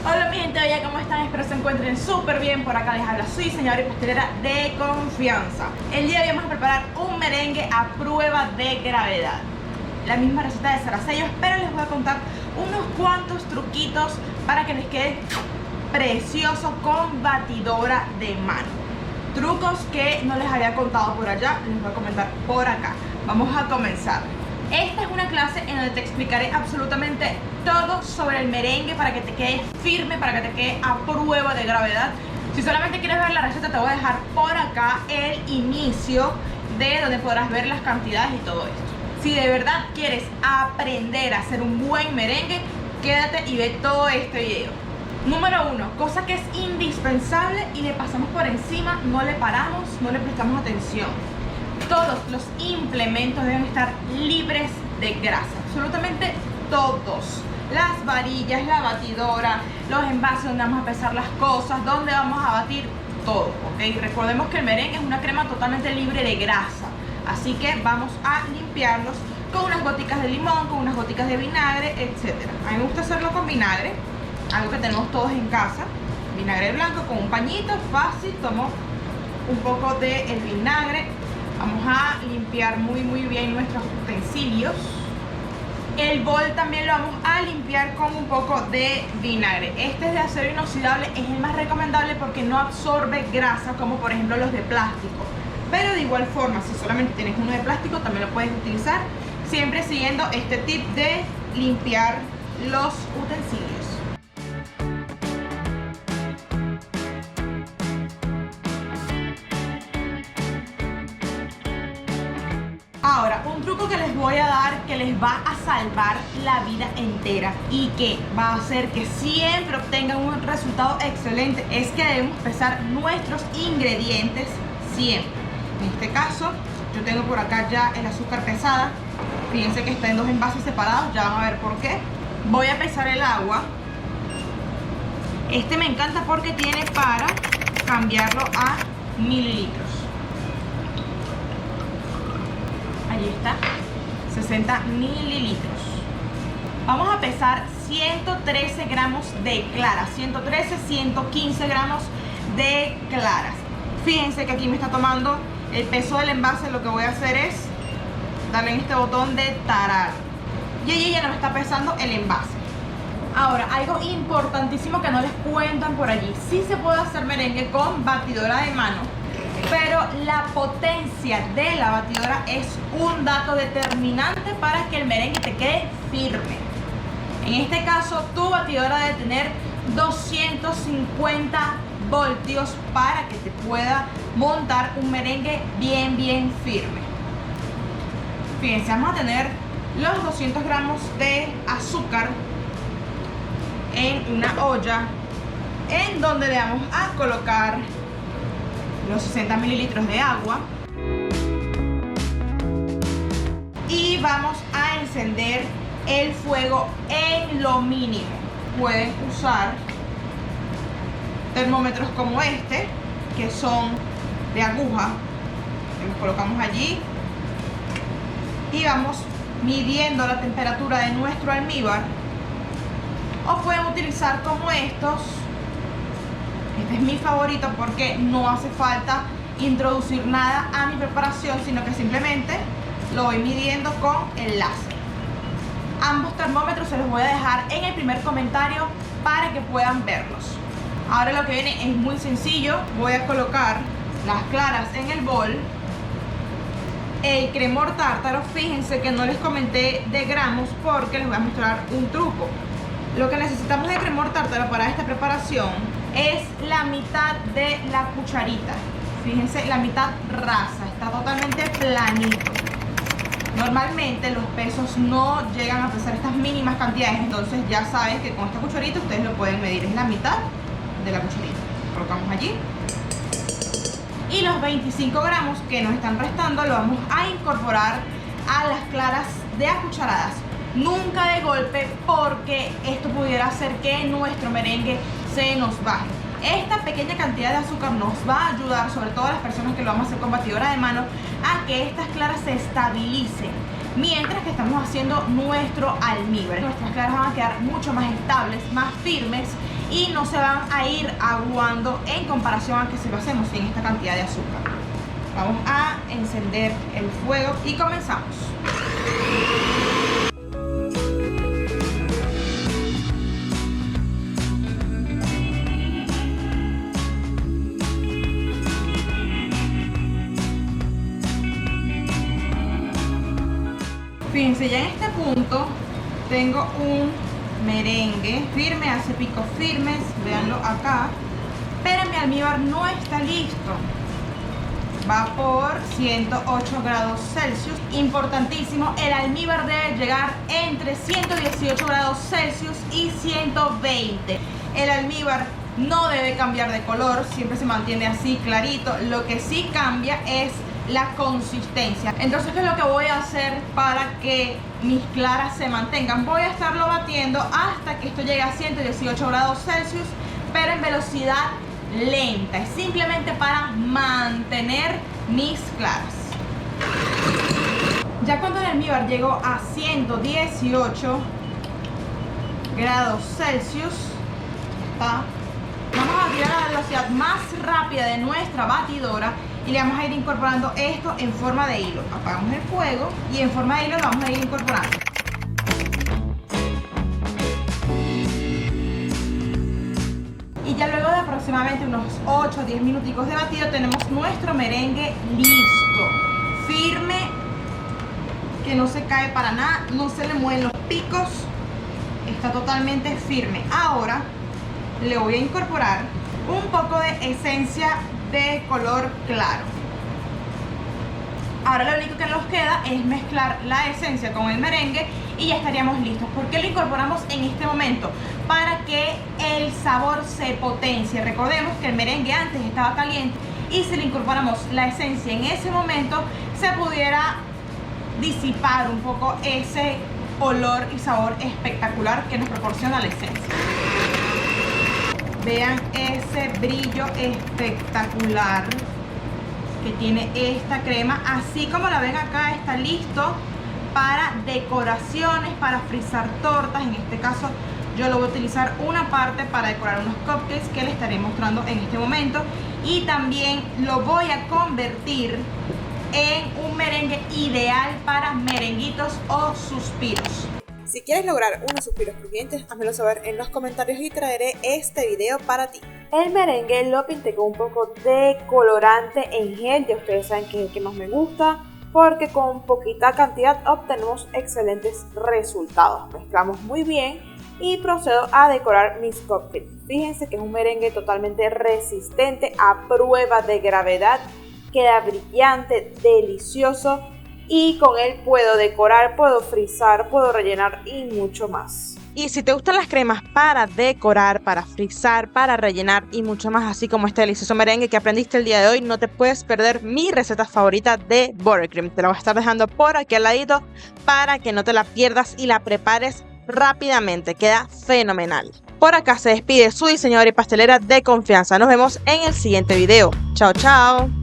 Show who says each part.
Speaker 1: Hola mi gente bella, ¿cómo están? Espero se encuentren súper bien. Por acá les habla su diseñadora y pastelera de confianza. El día de hoy vamos a preparar un merengue a prueba de gravedad. La misma receta de Saracellos, pero les voy a contar unos cuantos truquitos para que les quede precioso con batidora de mano. Trucos que no les había contado por allá, les voy a comentar por acá. Vamos a comenzar. Esta es una clase en donde te explicaré absolutamente todo sobre el merengue para que te quede firme, para que te quede a prueba de gravedad. Si solamente quieres ver la receta, te voy a dejar por acá el inicio de donde podrás ver las cantidades y todo esto. Si de verdad quieres aprender a hacer un buen merengue, quédate y ve todo este video. Número 1, cosa que es indispensable y le pasamos por encima, no le paramos, no le prestamos atención. Todos los implementos deben estar libres de grasa, absolutamente todos. Las varillas, la batidora, los envases donde vamos a pesar las cosas, donde vamos a batir, todo, ¿ok? Recordemos que el merengue es una crema totalmente libre de grasa, así que vamos a limpiarlos con unas goticas de limón, con unas goticas de vinagre, etc. A mí me gusta hacerlo con vinagre, algo que tenemos todos en casa, vinagre blanco con un pañito, fácil. Tomo un poco del vinagre. Vamos a limpiar muy bien nuestros utensilios. El bol también lo vamos a limpiar con un poco de vinagre. Este es de acero inoxidable, es el más recomendable porque no absorbe grasa como por ejemplo los de plástico. Pero de igual forma, si solamente tienes uno de plástico, también lo puedes utilizar, siempre siguiendo este tip de limpiar los utensilios. Ahora, un truco que les voy a dar que les va a salvar la vida entera y que va a hacer que siempre obtengan un resultado excelente es que debemos pesar nuestros ingredientes siempre. En este caso, yo tengo por acá ya el azúcar pesada. Fíjense que está en dos envases separados, ya van a ver por qué. Voy a pesar el agua. Este me encanta porque tiene para cambiarlo a mililitros. Allí está, 60 mililitros. Vamos a pesar 113 gramos de claras, 113, 115 gramos de claras. Fíjense que aquí me está tomando el peso del envase. Lo que voy a hacer es darle en este botón de tarar. Y allí ya no me está pesando el envase. Ahora, algo importantísimo que no les cuentan por allí. Sí se puede hacer merengue con batidora de mano, pero la potencia de la batidora es un dato determinante para que el merengue te quede firme. En este caso, tu batidora debe tener 250 voltios para que te pueda montar un merengue bien firme. Fíjense, vamos a tener los 200 gramos de azúcar en una olla en donde le vamos a colocar los 60 mililitros de agua y vamos a encender el fuego en lo mínimo. Pueden usar termómetros como este, que son de aguja, que los colocamos allí y vamos midiendo la temperatura de nuestro almíbar, o pueden utilizar como estos. Este es mi favorito porque no hace falta introducir nada a mi preparación, sino que simplemente lo voy midiendo con el láser. Ambos termómetros se los voy a dejar en el primer comentario para que puedan verlos. Ahora lo que viene es muy sencillo. Voy a colocar las claras en el bol. El cremor tártaro, fíjense que no les comenté de gramos porque les voy a mostrar un truco. Lo que necesitamos de cremor tártaro para esta preparación es la mitad de la cucharita. Fíjense, la mitad rasa, está totalmente planito. Normalmente los pesos no llegan a pesar estas mínimas cantidades, entonces ya saben que con esta cucharita ustedes lo pueden medir. Es la mitad de la cucharita. Colocamos allí. Y los 25 gramos que nos están restando lo vamos a incorporar a las claras de a cucharadas. Nunca de golpe, porque esto pudiera hacer que nuestro merengue se nos baje. Esta pequeña cantidad de azúcar nos va a ayudar, sobre todo a las personas que lo vamos a hacer con batidora de mano, a que estas claras se estabilicen mientras que estamos haciendo nuestro almíbar. Nuestras claras van a quedar mucho más estables, más firmes y no se van a ir aguando en comparación a que si lo hacemos sin esta cantidad de azúcar. Vamos a encender el fuego y comenzamos. Fíjense, ya en este punto tengo un merengue firme, hace picos firmes, véanlo acá, pero mi almíbar no está listo. Va por 108 grados Celsius. Importantísimo, el almíbar debe llegar entre 118 grados Celsius y 120. El almíbar no debe cambiar de color, siempre se mantiene así clarito. Lo que sí cambia es la consistencia. Entonces, ¿qué es lo que voy a hacer para que mis claras se mantengan? Voy a estarlo batiendo hasta que esto llegue a 118 grados Celsius, pero en velocidad lenta. Es simplemente para mantener mis claras. Ya cuando el almíbar llegó a 118 grados Celsius, vamos a tirar a la velocidad más rápida de nuestra batidora y le vamos a ir incorporando esto en forma de hilo. Apagamos el fuego y en forma de hilo lo vamos a ir incorporando. Y ya luego de aproximadamente unos 8 o 10 minuticos de batido tenemos nuestro merengue listo, firme, que no se cae para nada, no se le mueven los picos, está totalmente firme. Ahora le voy a incorporar un poco de esencia de color claro. Ahora lo único que nos queda es mezclar la esencia con el merengue y ya estaríamos listos. ¿Por qué lo incorporamos en este momento? Para que el sabor se potencie. Recordemos que el merengue antes estaba caliente y si le incorporamos la esencia en ese momento se pudiera disipar un poco ese olor y sabor espectacular que nos proporciona la esencia. Vean ese brillo espectacular que tiene esta crema. Así como la ven acá, está listo para decoraciones, para frizar tortas. En este caso yo lo voy a utilizar una parte para decorar unos cupcakes que les estaré mostrando en este momento. Y también lo voy a convertir en un merengue ideal para merenguitos o suspiros. Si quieres lograr unos suspiros crujientes, házmelo saber en los comentarios y traeré este video para ti. El merengue lo pinté con un poco de colorante en gel, ya ustedes saben que es el que más me gusta, porque con poquita cantidad obtenemos excelentes resultados. Mezclamos muy bien y procedo a decorar mis cupcakes. Fíjense que es un merengue totalmente resistente, a prueba de gravedad, queda brillante, delicioso. Y con él puedo decorar, puedo frizar, puedo rellenar y mucho más. Y si te gustan las cremas para decorar, para frizar, para rellenar y mucho más, así como este delicioso merengue que aprendiste el día de hoy, no te puedes perder mi receta favorita de buttercream. Te la voy a estar dejando por aquí al ladito para que no te la pierdas y la prepares rápidamente. Queda fenomenal. Por acá se despide su diseñadora y pastelera de confianza. Nos vemos en el siguiente video. Chao, chao.